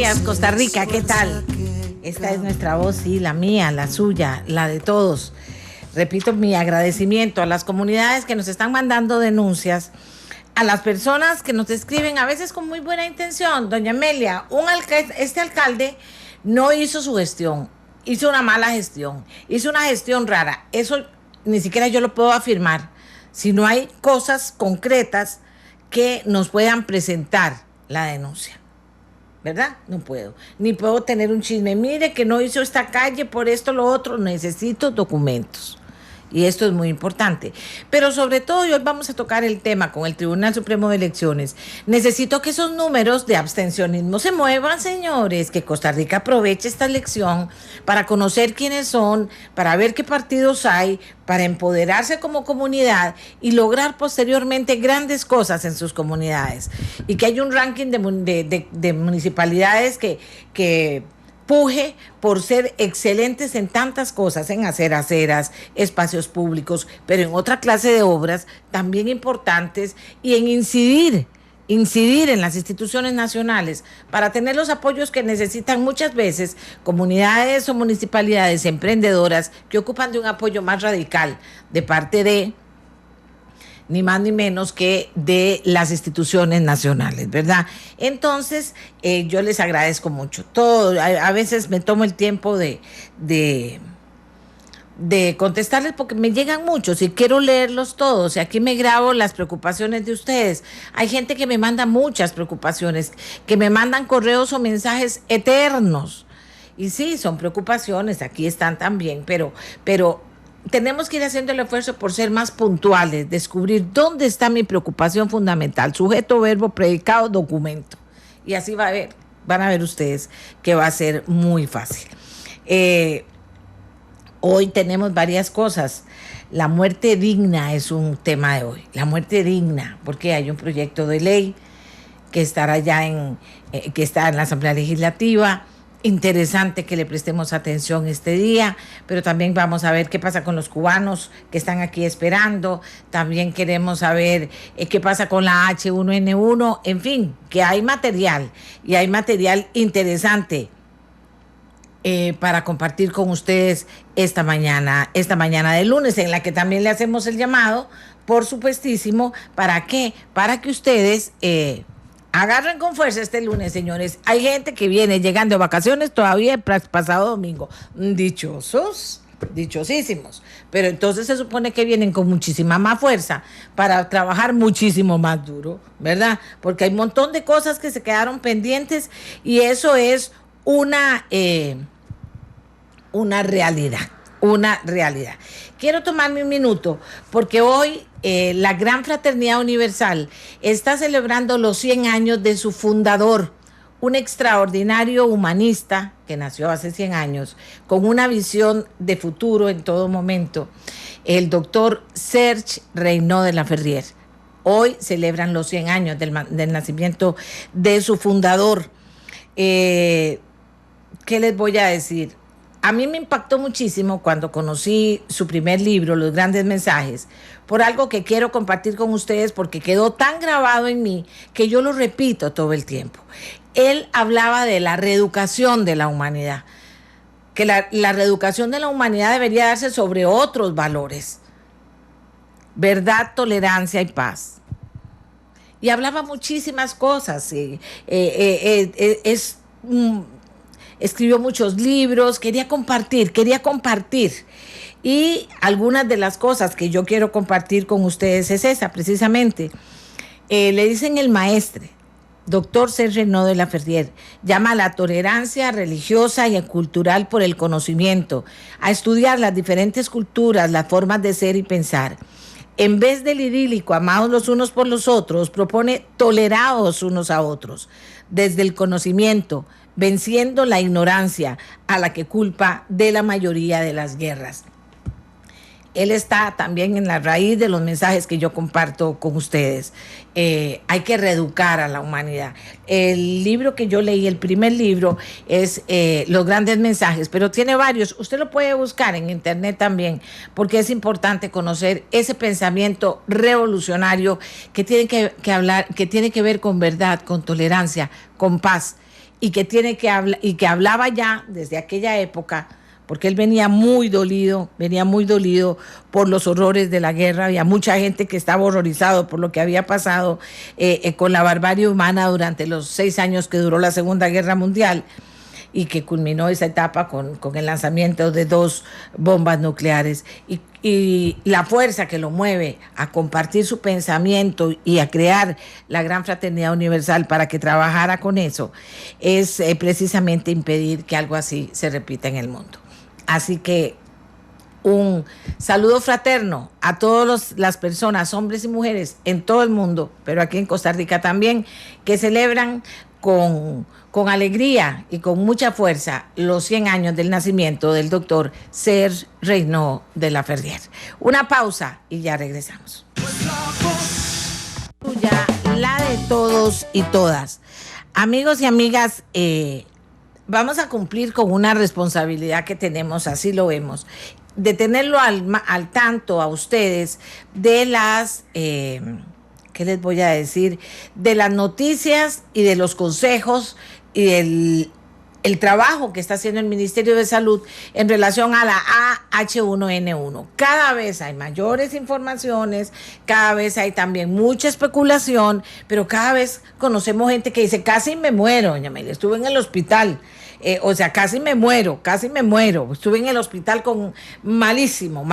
días, Costa Rica, ¿qué tal? Esta es nuestra voz, sí, la mía, la suya, la de todos. Repito mi agradecimiento a las comunidades que nos están mandando denuncias, a las personas que nos escriben a veces con muy buena intención. Doña Amelia, este alcalde no hizo su gestión, hizo una mala gestión, hizo una gestión rara. Eso ni siquiera yo lo puedo afirmar, si no hay cosas concretas que nos puedan presentar la denuncia, ¿verdad? No puedo, ni puedo tener un chisme. Mire que no hizo esta calle por esto, lo otro. Necesito documentos. Y esto es muy importante. Pero sobre todo, y hoy vamos a tocar el tema con el Tribunal Supremo de Elecciones. Necesito que esos números de abstencionismo se muevan, señores, que Costa Rica aproveche esta elección para conocer quiénes son, para ver qué partidos hay, para empoderarse como comunidad y lograr posteriormente grandes cosas en sus comunidades. Y que haya un ranking de municipalidades que puje por ser excelentes en tantas cosas, en hacer aceras, espacios públicos, pero en otra clase de obras también importantes, y en incidir en las instituciones nacionales para tener los apoyos que necesitan muchas veces comunidades o municipalidades emprendedoras que ocupan de un apoyo más radical de parte de ni más ni menos que de las instituciones nacionales, ¿verdad? Entonces, yo les agradezco mucho. Todo, a veces me tomo el tiempo de contestarles porque me llegan muchos y quiero leerlos todos. Y aquí me grabo las preocupaciones de ustedes. Hay gente que me manda muchas preocupaciones, que me mandan correos o mensajes eternos. Y sí, son preocupaciones, aquí están también, pero tenemos que ir haciendo el esfuerzo por ser más puntuales, descubrir dónde está mi preocupación fundamental, sujeto, verbo, predicado, documento. Y así van a ver ustedes que va a ser muy fácil. Hoy tenemos varias cosas. La muerte digna es un tema de hoy. La muerte digna, porque hay un proyecto de ley que estará que está en la Asamblea Legislativa. Interesante que le prestemos atención este día, pero también vamos a ver qué pasa con los cubanos que están aquí esperando. También queremos saber qué pasa con la H1N1, en fin, que hay material, y hay material interesante para compartir con ustedes esta mañana de lunes, en la que también le hacemos el llamado, por supuestísimo. ¿Para qué? Para que ustedes agarren con fuerza este lunes, señores. Hay gente que viene llegando de vacaciones todavía el pasado domingo. Dichosísimos. Pero entonces se supone que vienen con muchísima más fuerza para trabajar muchísimo más duro, ¿verdad? Porque hay un montón de cosas que se quedaron pendientes y eso es una realidad. Una realidad. Quiero tomarme un minuto porque hoy la Gran Fraternidad Universal está celebrando los 100 años de su fundador, un extraordinario humanista que nació hace 100 años, con una visión de futuro en todo momento, el doctor Serge Reynaud de la Ferrier. Hoy celebran los 100 años del nacimiento de su fundador. ¿Qué les voy a decir? A mí me impactó muchísimo cuando conocí su primer libro, Los Grandes Mensajes, por algo que quiero compartir con ustedes porque quedó tan grabado en mí que yo lo repito todo el tiempo. Él hablaba de la reeducación de la humanidad, que la reeducación de la humanidad debería darse sobre otros valores: verdad, tolerancia y paz. Y hablaba muchísimas cosas. Escribió muchos libros, quería compartir. Y algunas de las cosas que yo quiero compartir con ustedes es esa, precisamente. Le dicen el maestre, doctor Serge Reynaud de la Ferrier, llama a la tolerancia religiosa y cultural por el conocimiento, a estudiar las diferentes culturas, las formas de ser y pensar. En vez del idílico, amados los unos por los otros, propone tolerados unos a otros, desde el conocimiento, venciendo la ignorancia a la que culpa de la mayoría de las guerras. Él está también en la raíz de los mensajes que yo comparto con ustedes. Hay que reeducar a la humanidad. El libro que yo leí, el primer libro, es Los Grandes Mensajes, pero tiene varios. Usted lo puede buscar en internet también, porque es importante conocer ese pensamiento revolucionario que tiene que hablar, que tiene que ver con verdad, con tolerancia, con paz. y que tiene que hablar, y que hablaba ya desde aquella época, porque él venía muy dolido por los horrores de la guerra. Había mucha gente que estaba horrorizado por lo que había pasado con la barbarie humana durante los 6 años que duró la Segunda Guerra Mundial, y que culminó esa etapa con el lanzamiento de 2 bombas nucleares. Y la fuerza que lo mueve a compartir su pensamiento y a crear la gran fraternidad universal para que trabajara con eso es precisamente impedir que algo así se repita en el mundo. Así que un saludo fraterno a todas las personas, hombres y mujeres en todo el mundo, pero aquí en Costa Rica también, que celebran con alegría y con mucha fuerza los 100 años del nacimiento del doctor Serge Reynaud de la Ferrière. Una pausa y ya regresamos. La de todos y todas. Amigos y amigas, vamos a cumplir con una responsabilidad que tenemos, así lo vemos, de tenerlo al tanto a ustedes de las... ¿qué les voy a decir? De las noticias y de los consejos y el trabajo que está haciendo el Ministerio de Salud en relación a la H1N1. Cada vez hay mayores informaciones, cada vez hay también mucha especulación, pero cada vez conocemos gente que dice, casi me muero, doña Amelia, estuve en el hospital. O sea, casi me muero. Estuve en el hospital con malísimo y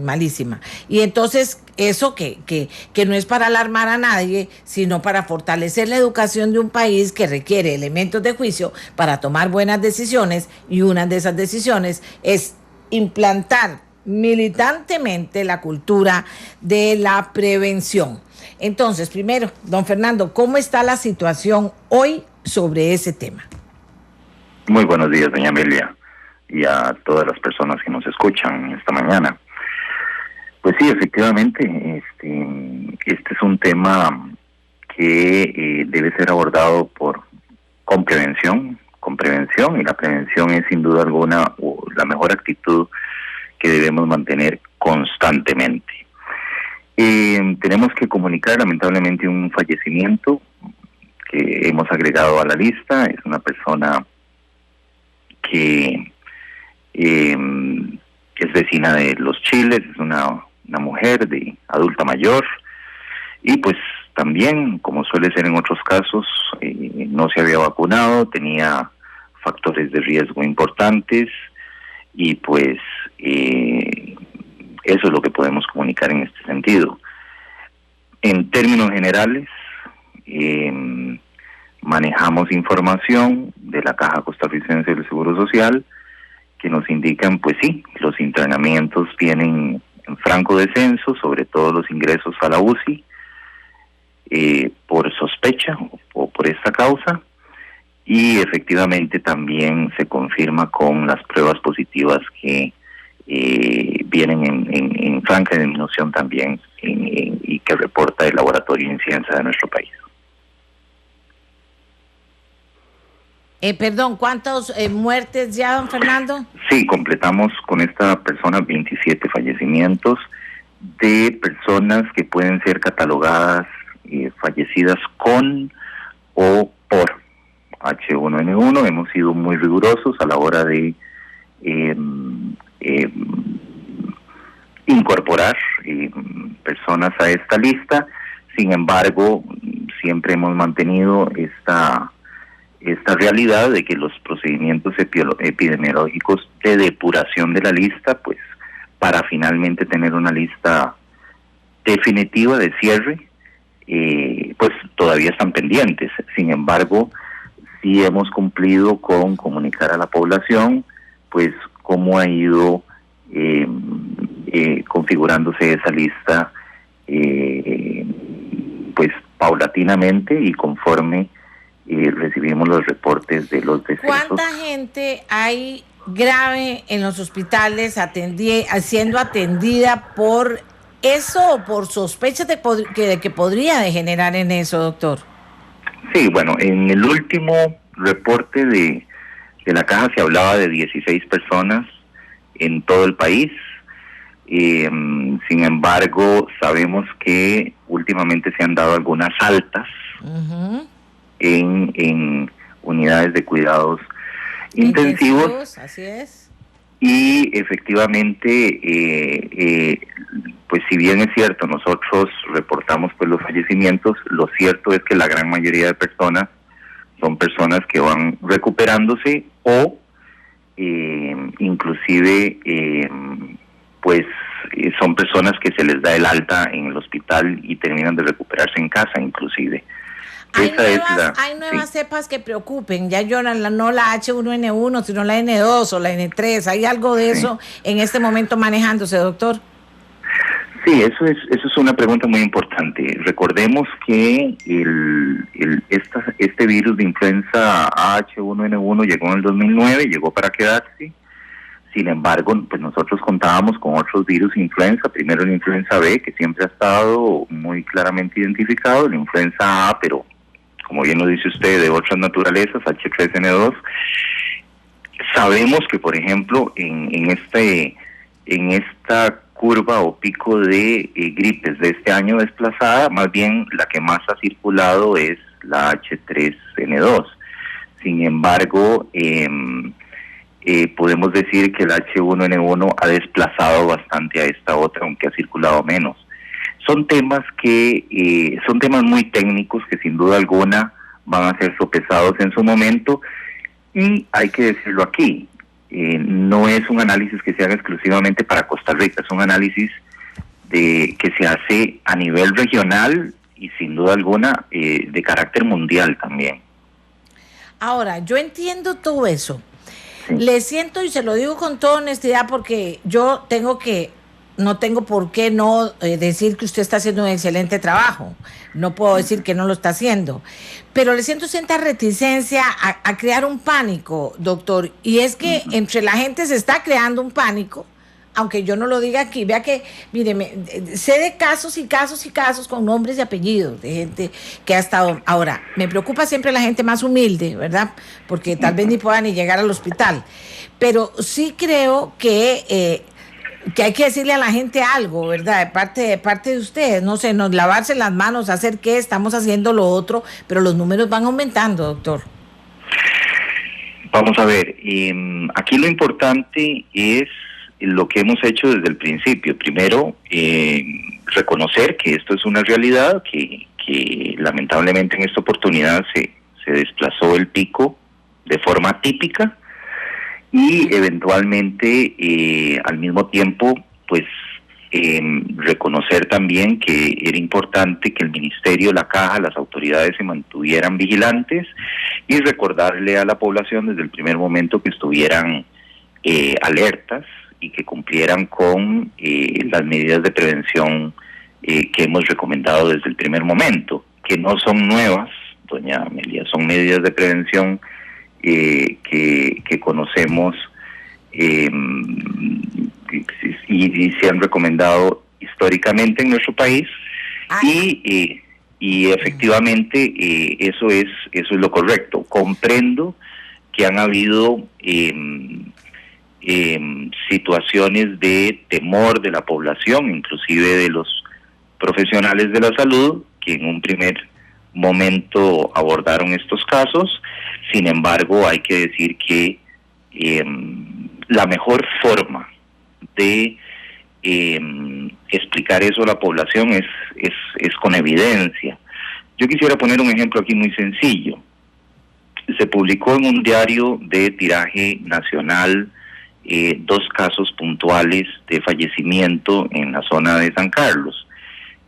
malísima. Y entonces, eso que no es para alarmar a nadie, sino para fortalecer la educación de un país que requiere elementos de juicio para tomar buenas decisiones, y una de esas decisiones es implantar militantemente la cultura de la prevención. Entonces, primero, don Fernando, ¿cómo está la situación hoy sobre ese tema? Muy buenos días, doña Amelia, y a todas las personas que nos escuchan esta mañana. Pues sí, efectivamente, este es un tema que debe ser abordado con prevención, y la prevención es sin duda alguna la mejor actitud que debemos mantener constantemente. Tenemos que comunicar lamentablemente un fallecimiento que hemos agregado a la lista. Es una persona que es vecina de Los Chiles, es una mujer de adulta mayor, y pues también, como suele ser en otros casos, no se había vacunado, tenía factores de riesgo importantes, y pues eso es lo que podemos comunicar en este sentido. En términos generales, manejamos información de la Caja Costarricense del Seguro Social que nos indican, pues sí, los internamientos vienen en franco descenso, sobre todo los ingresos a la UCI, por sospecha o por esta causa, y efectivamente también se confirma con las pruebas positivas que vienen en franca disminución también y que reporta el Laboratorio de Incidencia de nuestro país. Perdón, ¿cuántas muertes ya, don Fernando? Sí, completamos con esta persona 27 fallecimientos de personas que pueden ser catalogadas fallecidas con o por H1N1. Hemos sido muy rigurosos a la hora de incorporar personas a esta lista. Sin embargo, siempre hemos mantenido esta realidad de que los procedimientos epidemiológicos de depuración de la lista, pues para finalmente tener una lista definitiva de cierre, pues todavía están pendientes. Sin embargo, sí hemos cumplido con comunicar a la población pues cómo ha ido configurándose esa lista pues paulatinamente y conforme recibimos los reportes de los decesos. ¿Cuánta gente hay grave en los hospitales siendo atendida por eso o por sospechas de que podría degenerar en eso, doctor? Sí, bueno, en el último reporte de la caja se hablaba de 16 personas en todo el país. Sin embargo, sabemos que últimamente se han dado algunas altas en unidades de cuidados intensivos. Así es. Y efectivamente, pues si bien es cierto, nosotros reportamos pues los fallecimientos, lo cierto es que la gran mayoría de personas son personas que van recuperándose o inclusive pues son personas que se les da el alta en el hospital y terminan de recuperarse en casa inclusive. Hay nuevas cepas que preocupen, ya no la H1N1, sino la N2 o la N3, ¿hay algo de eso en este momento manejándose, doctor? Sí, eso es una pregunta muy importante. Recordemos que este virus de influenza H1N1 llegó en el 2009, llegó para quedarse. Sin embargo, pues nosotros contábamos con otros virus de influenza, primero la influenza B, que siempre ha estado muy claramente identificado, la influenza A, pero como bien lo dice usted, de otras naturalezas, H3N2. Sabemos que, por ejemplo, en esta curva o pico de gripes de este año desplazada, más bien la que más ha circulado es la H3N2. Sin embargo, podemos decir que el H1N1 ha desplazado bastante a esta otra, aunque ha circulado menos. Son temas muy técnicos que sin duda alguna van a ser sopesados en su momento, y hay que decirlo aquí, no es un análisis que se haga exclusivamente para Costa Rica, es un análisis que se hace a nivel regional y sin duda alguna de carácter mundial también. Ahora, yo entiendo todo eso. Sí. Le siento y se lo digo con toda honestidad porque no tengo por qué no decir que usted está haciendo un excelente trabajo. No puedo decir que no lo está haciendo. Pero le siento cierta reticencia a crear un pánico, doctor. Y es que entre la gente se está creando un pánico, aunque yo no lo diga aquí. Vea que, mire, sé de casos y casos y casos con nombres y apellidos de gente que ha estado. Ahora, me preocupa siempre la gente más humilde, ¿verdad? Porque tal vez ni pueda ni llegar al hospital. Pero sí creo que hay que decirle a la gente algo, ¿verdad? De parte de ustedes, no sé, lavarse las manos, hacer qué, estamos haciendo lo otro, pero los números van aumentando, doctor. Vamos a ver, aquí lo importante es lo que hemos hecho desde el principio. Primero, reconocer que esto es una realidad, que lamentablemente en esta oportunidad se desplazó el pico de forma típica, y eventualmente al mismo tiempo pues reconocer también que era importante que el ministerio, la caja, las autoridades se mantuvieran vigilantes, y recordarle a la población desde el primer momento que estuvieran alertas y que cumplieran con las medidas de prevención que hemos recomendado desde el primer momento, que no son nuevas, doña Amelia, son medidas de prevención que conocemos y se han recomendado históricamente en nuestro país, y efectivamente eso es lo correcto. Comprendo que han habido situaciones de temor de la población, inclusive de los profesionales de la salud, que en un primer momento abordaron estos casos. Sin embargo, hay que decir que la mejor forma de explicar eso a la población es con evidencia. Yo quisiera poner un ejemplo aquí muy sencillo. Se publicó en un diario de tiraje nacional 2 casos puntuales de fallecimiento en la zona de San Carlos.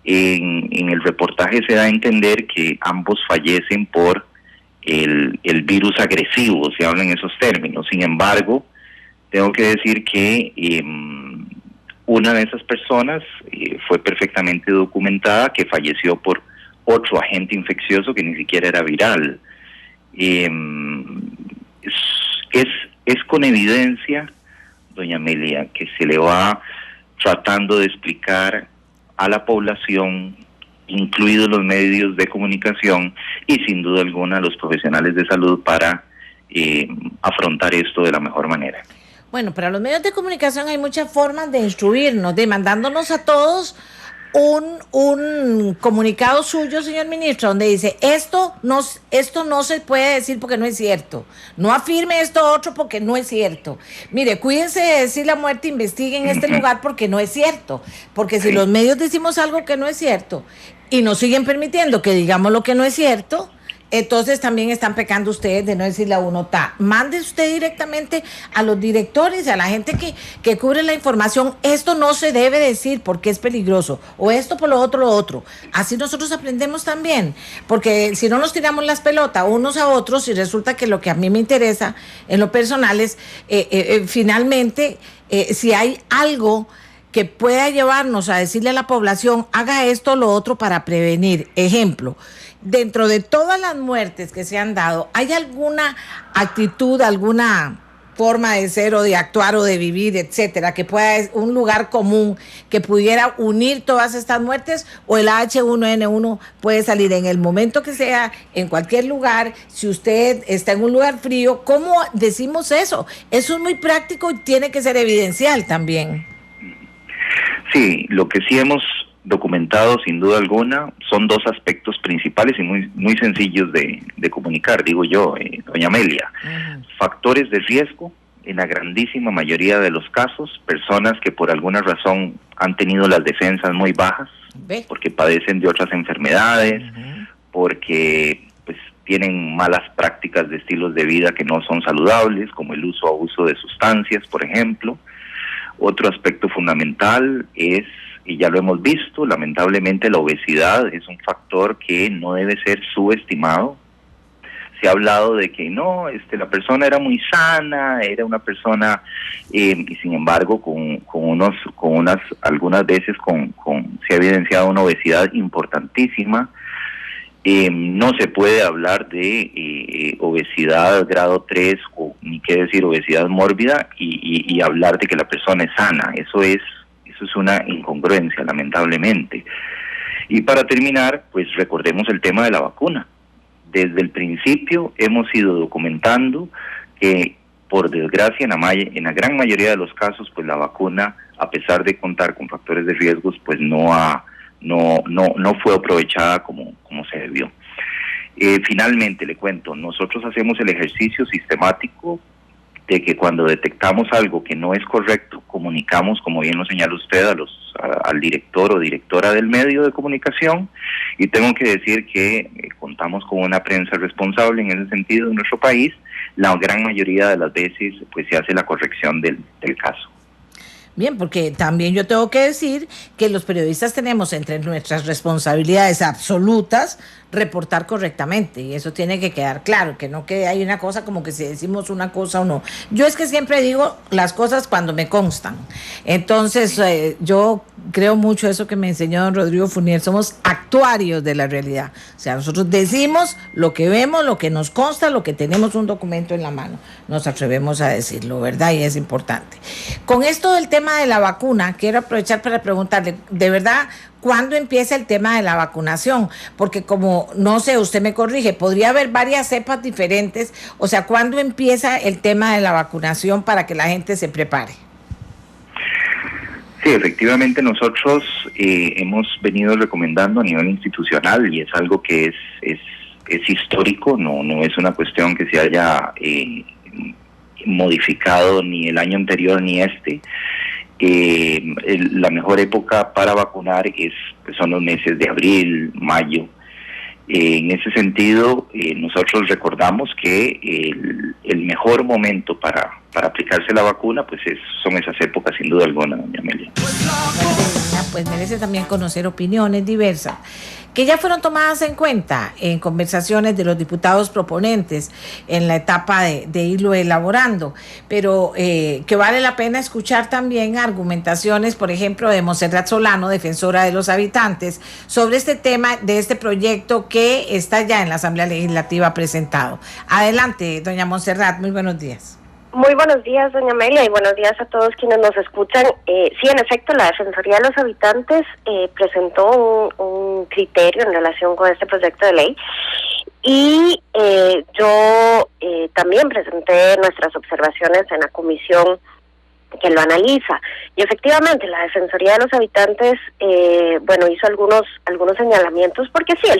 En el reportaje se da a entender que ambos fallecen por el virus agresivo, se habla en esos términos. Sin embargo, tengo que decir que una de esas personas fue perfectamente documentada que falleció por otro agente infeccioso que ni siquiera era viral. Es con evidencia, doña Amelia, que se le va tratando de explicar a la población, incluidos los medios de comunicación y sin duda alguna los profesionales de salud, para afrontar esto de la mejor manera. Bueno, para los medios de comunicación hay muchas formas de instruirnos, mandándonos a todos un comunicado suyo, señor ministro, donde dice, esto no se puede decir porque no es cierto. No afirme esto otro porque no es cierto. Mire, cuídense de decir la muerte, investiguen este lugar porque no es cierto. Porque si los medios decimos algo que no es cierto y nos siguen permitiendo que digamos lo que no es cierto, entonces también están pecando ustedes de no decirle a uno, mande usted directamente a los directores, a la gente que cubre la información, esto no se debe decir porque es peligroso, o esto por lo otro. Así nosotros aprendemos también, porque si no nos tiramos las pelotas unos a otros y resulta que lo que a mí me interesa en lo personal es finalmente si hay algo que pueda llevarnos a decirle a la población, haga esto o lo otro para prevenir. Ejemplo, dentro de todas las muertes que se han dado, ¿hay alguna actitud, alguna forma de ser o de actuar o de vivir, etcétera, que pueda, un lugar común que pudiera unir todas estas muertes? ¿O el H1N1 puede salir en el momento que sea, en cualquier lugar? Si usted está en un lugar frío, ¿cómo decimos eso? Eso es muy práctico y tiene que ser evidencial también. Sí, lo que sí hemos documentado sin duda alguna son dos aspectos principales y muy sencillos de comunicar, digo yo, doña Amelia. Factores de riesgo, en la grandísima mayoría de los casos, personas que por alguna razón han tenido las defensas muy bajas, porque padecen de otras enfermedades, porque pues tienen malas prácticas de estilos de vida que no son saludables, como el uso o abuso de sustancias, por ejemplo. Otro aspecto fundamental es, y ya lo hemos visto, lamentablemente la obesidad es un factor que no debe ser subestimado. Se ha hablado de que no, la persona era muy sana, era una persona, y sin embargo, algunas veces se ha evidenciado una obesidad importantísima. No se puede hablar de obesidad grado 3 o ni qué decir obesidad mórbida y hablar de que la persona es sana. Eso es una incongruencia, lamentablemente. Y para terminar, pues recordemos el tema de la vacuna. Desde el principio hemos ido documentando que, por desgracia, en la gran mayoría de los casos, pues la vacuna, a pesar de contar con factores de riesgos, pues no fue aprovechada como se debió. Finalmente, le cuento, nosotros hacemos el ejercicio sistemático de que cuando detectamos algo que no es correcto, comunicamos, como bien lo señala usted, al director o directora del medio de comunicación, y tengo que decir que contamos con una prensa responsable en ese sentido en nuestro país. La gran mayoría de las veces pues se hace la corrección del caso. Bien, porque también yo tengo que decir que los periodistas tenemos entre nuestras responsabilidades absolutas reportar correctamente, y eso tiene que quedar claro, que no quede ahí una cosa como que si decimos una cosa o no. Yo es que siempre digo las cosas cuando me constan. Entonces, yo creo mucho eso que me enseñó don Rodrigo Fournier, somos actuarios de la realidad. O sea, nosotros decimos lo que vemos, lo que nos consta, lo que tenemos un documento en la mano. Nos atrevemos a decirlo, ¿verdad? Y es importante. Con esto del tema de la vacuna, quiero aprovechar para preguntarle, de verdad, ¿cuándo empieza el tema de la vacunación? Porque como, no sé, usted me corrige, podría haber varias cepas diferentes. O sea, ¿cuándo empieza el tema de la vacunación para que la gente se prepare? Sí, efectivamente nosotros hemos venido recomendando a nivel institucional, y es algo que es histórico, no es una cuestión que se haya modificado ni el año anterior ni este. La mejor época para vacunar son los meses de abril, mayo. En ese sentido, nosotros recordamos que el mejor momento para aplicarse la vacuna pues son esas épocas, sin duda alguna, doña Amelia. Pues merece también conocer opiniones diversas que ya fueron tomadas en cuenta en conversaciones de los diputados proponentes en la etapa de irlo elaborando, pero que vale la pena escuchar también argumentaciones, por ejemplo, de Montserrat Solano, defensora de los habitantes, sobre este tema de este proyecto que está ya en la Asamblea Legislativa presentado. Adelante, doña Montserrat, muy buenos días. Muy buenos días, doña Amelia, y buenos días a todos quienes nos escuchan. Sí, en efecto, la Defensoría de los Habitantes presentó un criterio en relación con este proyecto de ley, y yo también presenté nuestras observaciones en la comisión que lo analiza. Y efectivamente la Defensoría de los Habitantes hizo algunos señalamientos, porque sí,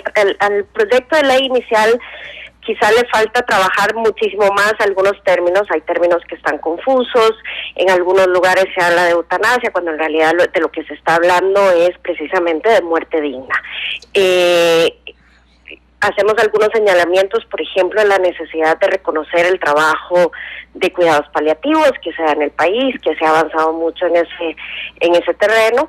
al proyecto de ley inicial quizá le falta trabajar muchísimo más algunos términos. Hay términos que están confusos, en algunos lugares se habla de eutanasia, cuando en realidad de lo que se está hablando es precisamente de muerte digna. Hacemos algunos señalamientos, por ejemplo, en la necesidad de reconocer el trabajo de cuidados paliativos que se da en el país, que se ha avanzado mucho en ese terreno.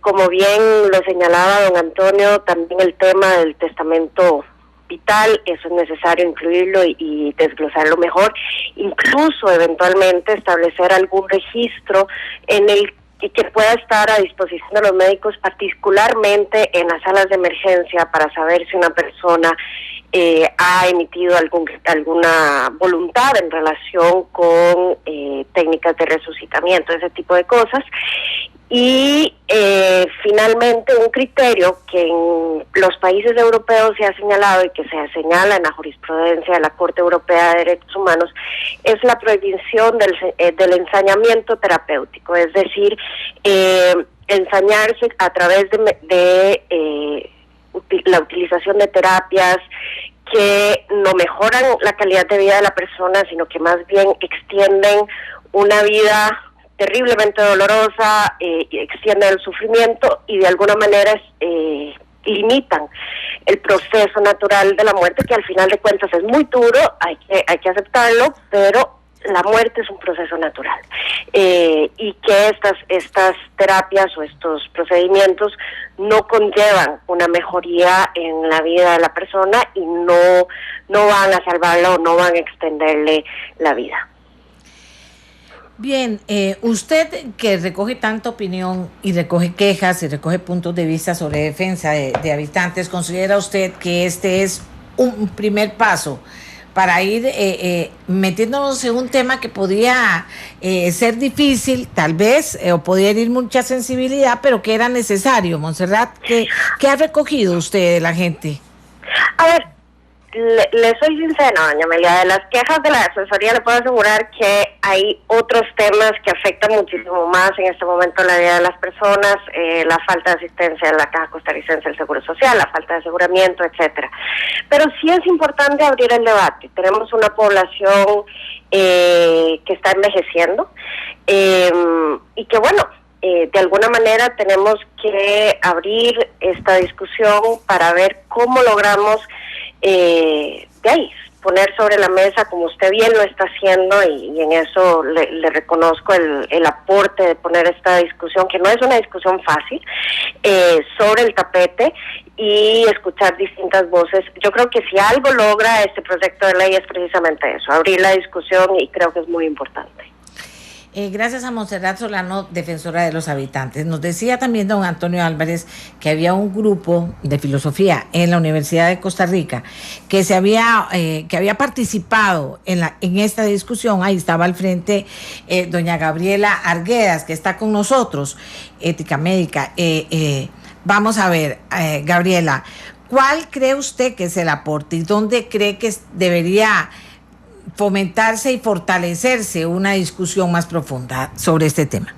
Como bien lo señalaba don Antonio, también el tema del testamento vital, eso es necesario incluirlo y desglosarlo mejor, incluso eventualmente establecer algún registro en el que pueda estar a disposición de los médicos, particularmente en las salas de emergencia, para saber si una persona ha emitido alguna voluntad en relación con técnicas de resucitamiento, ese tipo de cosas. Y finalmente un criterio que en los países europeos se ha señalado y que se señala en la jurisprudencia de la Corte Europea de Derechos Humanos es la prohibición del ensañamiento terapéutico, es decir, ensañarse a través de la utilización de terapias que no mejoran la calidad de vida de la persona, sino que más bien extienden una vida terriblemente dolorosa, extienden el sufrimiento y de alguna manera limitan el proceso natural de la muerte, que al final de cuentas es muy duro, hay que aceptarlo, pero la muerte es un proceso natural, y que estas terapias o estos procedimientos no conllevan una mejoría en la vida de la persona y no van a salvarla o no van a extenderle la vida. Bien, usted que recoge tanta opinión y recoge quejas y recoge puntos de vista sobre defensa de habitantes, ¿considera usted que este es un primer paso para ir metiéndonos en un tema que podría ser difícil, tal vez, o podría herir mucha sensibilidad, pero que era necesario? Montserrat, ¿qué ha recogido usted de la gente? A ver, le soy sincera, doña Amelia, de las quejas de la Defensoría le puedo asegurar que hay otros temas que afectan muchísimo más en este momento la vida de las personas, la falta de asistencia de la Caja Costarricense del Seguro Social, la falta de aseguramiento, etcétera. Pero sí es importante abrir el debate. Tenemos una población que está envejeciendo y que, bueno, de alguna manera tenemos que abrir esta discusión para ver cómo logramos poner sobre la mesa, como usted bien lo está haciendo, y en eso le reconozco el aporte de poner esta discusión, que no es una discusión fácil, sobre el tapete y escuchar distintas voces. Yo creo que si algo logra este proyecto de ley es precisamente eso, abrir la discusión, y creo que es muy importante. Gracias a Montserrat Solano, defensora de los habitantes. Nos decía también don Antonio Álvarez que había un grupo de filosofía en la Universidad de Costa Rica que había participado en esta discusión. Ahí estaba al frente doña Gabriela Arguedas, que está con nosotros, ética médica. Vamos a ver, Gabriela, ¿cuál cree usted que es el aporte y dónde cree que debería fomentarse y fortalecerse una discusión más profunda sobre este tema?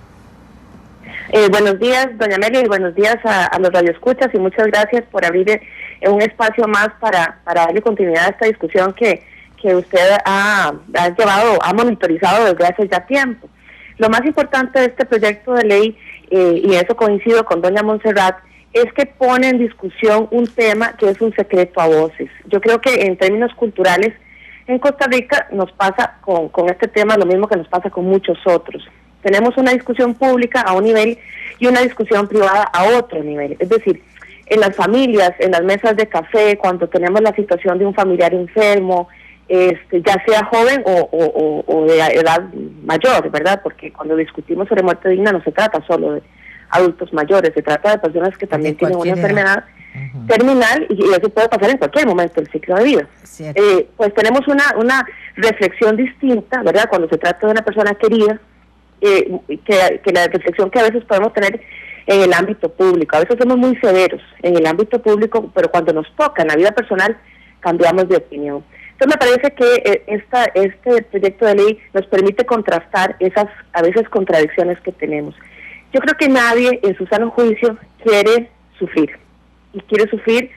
Buenos días, doña Amelia, y buenos días a los radioescuchas, y muchas gracias por abrir un espacio más para darle continuidad a esta discusión que usted ha monitorizado desde hace ya tiempo. Lo más importante de este proyecto de ley, y eso coincido con doña Montserrat, es que pone en discusión un tema que es un secreto a voces. Yo creo que en términos culturales, en Costa Rica nos pasa con este tema lo mismo que nos pasa con muchos otros. Tenemos una discusión pública a un nivel y una discusión privada a otro nivel. Es decir, en las familias, en las mesas de café, cuando tenemos la situación de un familiar enfermo, ya sea joven o de edad mayor, ¿verdad? Porque cuando discutimos sobre muerte digna no se trata solo de adultos mayores, se trata de personas que también tienen una enfermedad terminal, y eso puede pasar en cualquier momento del ciclo de vida. Pues tenemos una reflexión distinta, ¿verdad? Cuando se trata de una persona querida, que la reflexión que a veces podemos tener en el ámbito público. A veces somos muy severos en el ámbito público, pero cuando nos toca en la vida personal cambiamos de opinión. Entonces me parece que este proyecto de ley nos permite contrastar esas a veces contradicciones que tenemos. Yo creo que nadie en su sano juicio quiere sufrir, y quiere sufrir,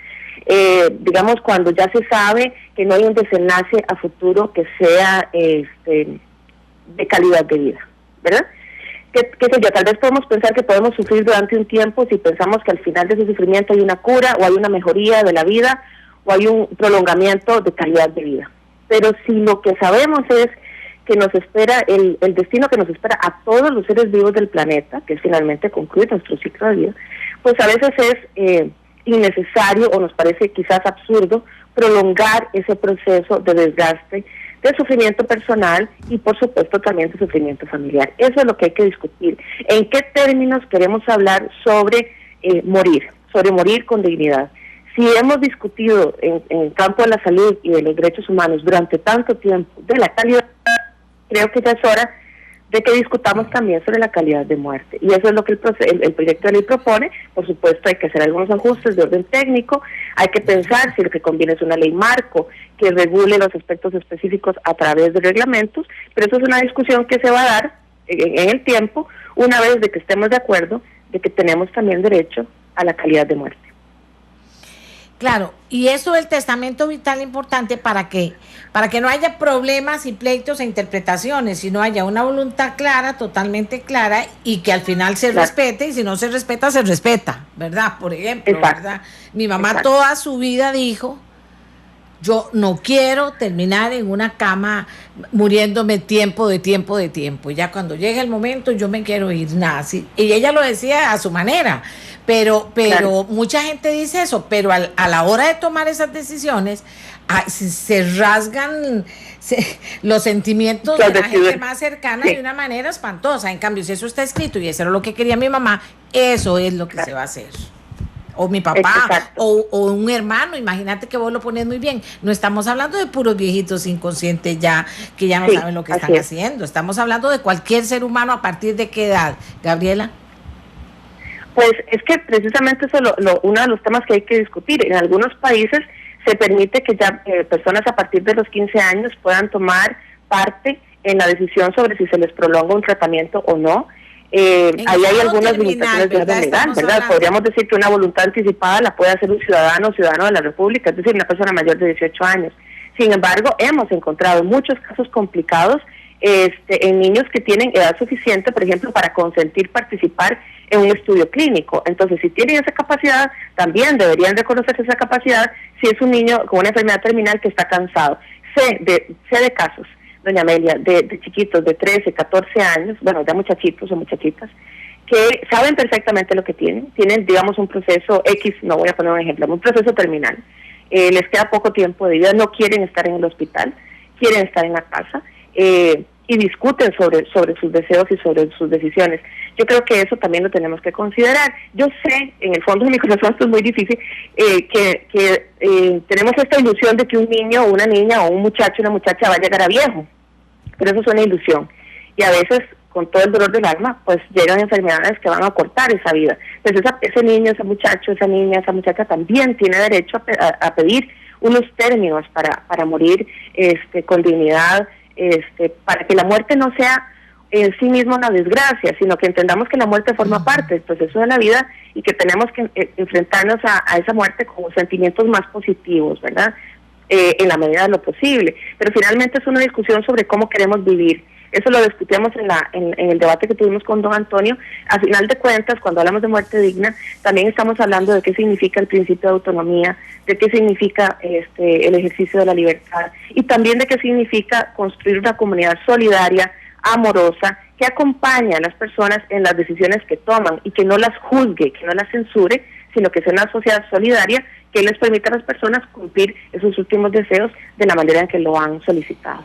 digamos, cuando ya se sabe que no hay un desenlace a futuro que sea de calidad de vida, ¿verdad? ¿Qué sé yo? Tal vez podemos pensar que podemos sufrir durante un tiempo si pensamos que al final de ese sufrimiento hay una cura, o hay una mejoría de la vida, o hay un prolongamiento de calidad de vida. Pero si lo que sabemos es que nos espera, el destino que nos espera a todos los seres vivos del planeta, que es finalmente concluir nuestro ciclo de vida, pues a veces es innecesario, o nos parece quizás absurdo, prolongar ese proceso de desgaste, de sufrimiento personal y por supuesto también de sufrimiento familiar. Eso es lo que hay que discutir. ¿En qué términos queremos hablar sobre morir con dignidad? Si hemos discutido en el campo de la salud y de los derechos humanos durante tanto tiempo de la calidad, creo que ya es hora de que discutamos también sobre la calidad de muerte. Y eso es lo que el proyecto de ley propone. Por supuesto, hay que hacer algunos ajustes de orden técnico, hay que pensar si lo que conviene es una ley marco que regule los aspectos específicos a través de reglamentos, pero eso es una discusión que se va a dar en el tiempo, una vez de que estemos de acuerdo de que tenemos también derecho a la calidad de muerte. Claro, y eso del testamento vital importante para que no haya problemas y pleitos e interpretaciones, sino haya una voluntad clara, totalmente clara, y que al final se respete, y si no se respeta, ¿verdad? Por ejemplo, ¿verdad? Mi mamá toda su vida dijo: yo no quiero terminar en una cama muriéndome tiempo de tiempo. Y ya cuando llegue el momento yo me quiero ir, nada, sí. Y ella lo decía a su manera, pero claro, mucha gente dice eso, pero a la hora de tomar esas decisiones se rasgan los sentimientos de la gente más cercana de una manera espantosa. En cambio, si eso está escrito y eso era lo que quería mi mamá, eso es lo que se va a hacer. O mi papá, o un hermano. Imagínate que vos lo pones muy bien. No estamos hablando de puros viejitos inconscientes ya, que ya no saben lo que están haciendo. Estamos hablando de cualquier ser humano. ¿A partir de qué edad, Gabriela? Pues es que precisamente eso es uno de los temas que hay que discutir. En algunos países se permite que ya personas a partir de los 15 años puedan tomar parte en la decisión sobre si se les prolonga un tratamiento o no. Ahí hay algunas limitaciones de orden legal, ¿verdad? Podríamos decir que una voluntad anticipada la puede hacer un ciudadano o ciudadano de la República, es decir, una persona mayor de 18 años. Sin embargo, hemos encontrado muchos casos complicados en niños que tienen edad suficiente, por ejemplo, para consentir participar en un estudio clínico. Entonces, si tienen esa capacidad, también deberían reconocerse esa capacidad si es un niño con una enfermedad terminal que está cansado. Sé de casos, doña Amelia, de chiquitos de 13, 14 años, bueno, ya muchachitos o muchachitas, que saben perfectamente lo que tienen, digamos un proceso X, no voy a poner un ejemplo, un proceso terminal, les queda poco tiempo de vida, no quieren estar en el hospital, quieren estar en la casa, y discuten sobre sus deseos y sobre sus decisiones. Yo creo que eso también lo tenemos que considerar. Yo sé, en el fondo de mi corazón esto es muy difícil, que tenemos esta ilusión de que un niño o una niña o un muchacho o una muchacha va a llegar a viejo, pero eso es una ilusión. Y a veces, con todo el dolor del alma, pues llegan enfermedades que van a cortar esa vida. Entonces ese niño, ese muchacho, esa niña, esa muchacha también tiene derecho a pedir unos términos para morir con dignidad, para que la muerte no sea en sí misma una desgracia, sino que entendamos que la muerte forma parte del proceso de la vida y que tenemos que enfrentarnos a esa muerte con sentimientos más positivos, ¿verdad? En la medida de lo posible. Pero finalmente es una discusión sobre cómo queremos vivir. Eso lo discutíamos en el debate que tuvimos con don Antonio. A final de cuentas, cuando hablamos de muerte digna, también estamos hablando de qué significa el principio de autonomía, de qué significa el ejercicio de la libertad y también de qué significa construir una comunidad solidaria, amorosa, que acompaña a las personas en las decisiones que toman y que no las juzgue, que no las censure, sino que sea una sociedad solidaria que les permita a las personas cumplir esos últimos deseos de la manera en que lo han solicitado.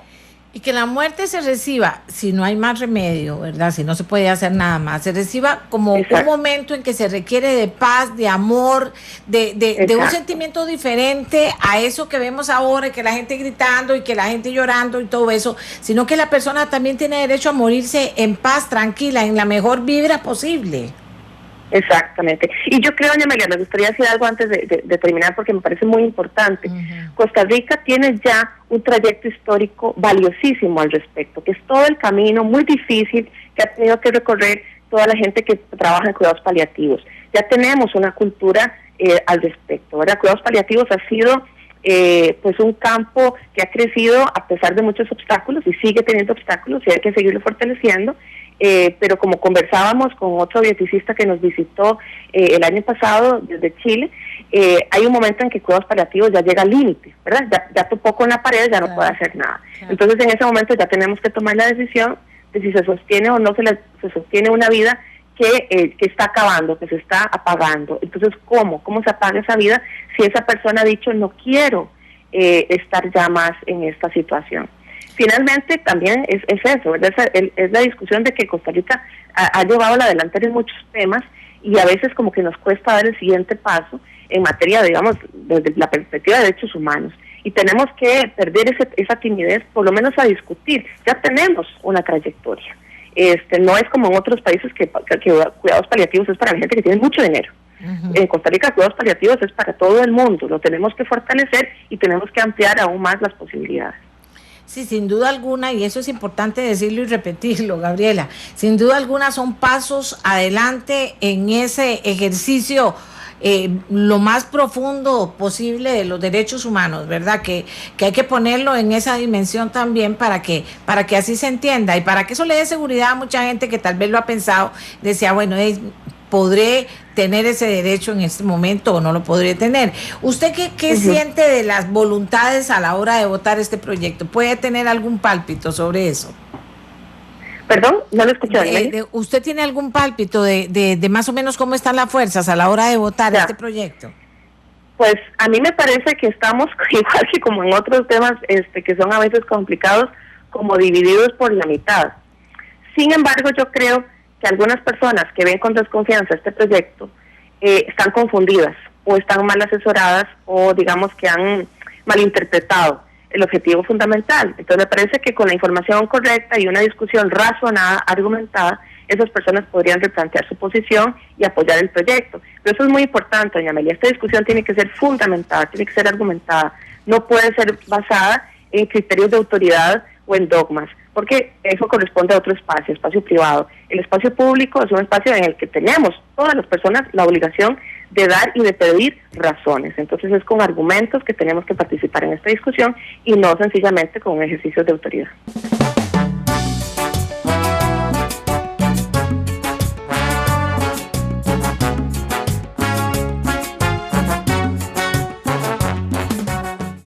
Y que la muerte se reciba, si no hay más remedio, ¿verdad? Si no se puede hacer nada más, se reciba como un momento en que se requiere de paz, de amor, de un sentimiento diferente a eso que vemos ahora, y que la gente gritando y que la gente llorando y todo eso, sino que la persona también tiene derecho a morirse en paz, tranquila, en la mejor vibra posible. Exactamente. Y yo creo, doña Amelia, me gustaría decir algo antes de terminar porque me parece muy importante. Costa Rica tiene ya un trayecto histórico valiosísimo al respecto, que es todo el camino muy difícil que ha tenido que recorrer toda la gente que trabaja en cuidados paliativos. Ya tenemos una cultura al respecto, ¿verdad? Cuidados paliativos ha sido pues un campo que ha crecido a pesar de muchos obstáculos y sigue teniendo obstáculos y hay que seguirlo fortaleciendo. Pero como conversábamos con otro bioeticista que nos visitó el año pasado desde Chile, hay un momento en que cuidados paliativos ya llega al límite, ¿verdad? Ya topó con la pared, ya no puede hacer nada. Entonces en ese momento ya tenemos que tomar la decisión de si se sostiene o no se sostiene una vida que está acabando, que se está apagando. Entonces, ¿cómo se apaga esa vida si esa persona ha dicho no quiero estar ya más en esta situación? Finalmente también es eso, ¿verdad? Es la discusión de que Costa Rica ha llevado a la delantera en muchos temas y a veces como que nos cuesta dar el siguiente paso en materia, digamos, desde la perspectiva de derechos humanos. Y tenemos que perder esa timidez, por lo menos a discutir. Ya tenemos una trayectoria. No es como en otros países que cuidados paliativos es para la gente que tiene mucho dinero. En Costa Rica cuidados paliativos es para todo el mundo. Lo tenemos que fortalecer y tenemos que ampliar aún más las posibilidades. Sí, sin duda alguna, y eso es importante decirlo y repetirlo, Gabriela, sin duda alguna son pasos adelante en ese ejercicio lo más profundo posible de los derechos humanos, ¿verdad? Que hay que ponerlo en esa dimensión también para que así se entienda y para que eso le dé seguridad a mucha gente que tal vez lo ha pensado, decía, bueno, ¿podré tener ese derecho en este momento o no lo podré tener? ¿Usted qué siente de las voluntades a la hora de votar este proyecto? ¿Puede tener algún pálpito sobre eso? Perdón, no lo escuché. ¿Usted tiene algún pálpito de más o menos cómo están las fuerzas a la hora de votar este proyecto? Pues a mí me parece que estamos, igual que como en otros temas que son a veces complicados, como divididos por la mitad. Sin embargo, yo creo que algunas personas que ven con desconfianza este proyecto están confundidas o están mal asesoradas o digamos que han malinterpretado el objetivo fundamental. Entonces me parece que con la información correcta y una discusión razonada, argumentada, esas personas podrían replantear su posición y apoyar el proyecto. Pero eso es muy importante, doña Amelia. Esta discusión tiene que ser fundamentada, tiene que ser argumentada. No puede ser basada en criterios de autoridad o en dogmas, porque eso corresponde a otro espacio privado. El espacio público es un espacio en el que tenemos todas las personas la obligación de dar y de pedir razones. Entonces es con argumentos que tenemos que participar en esta discusión y no sencillamente con ejercicios de autoridad.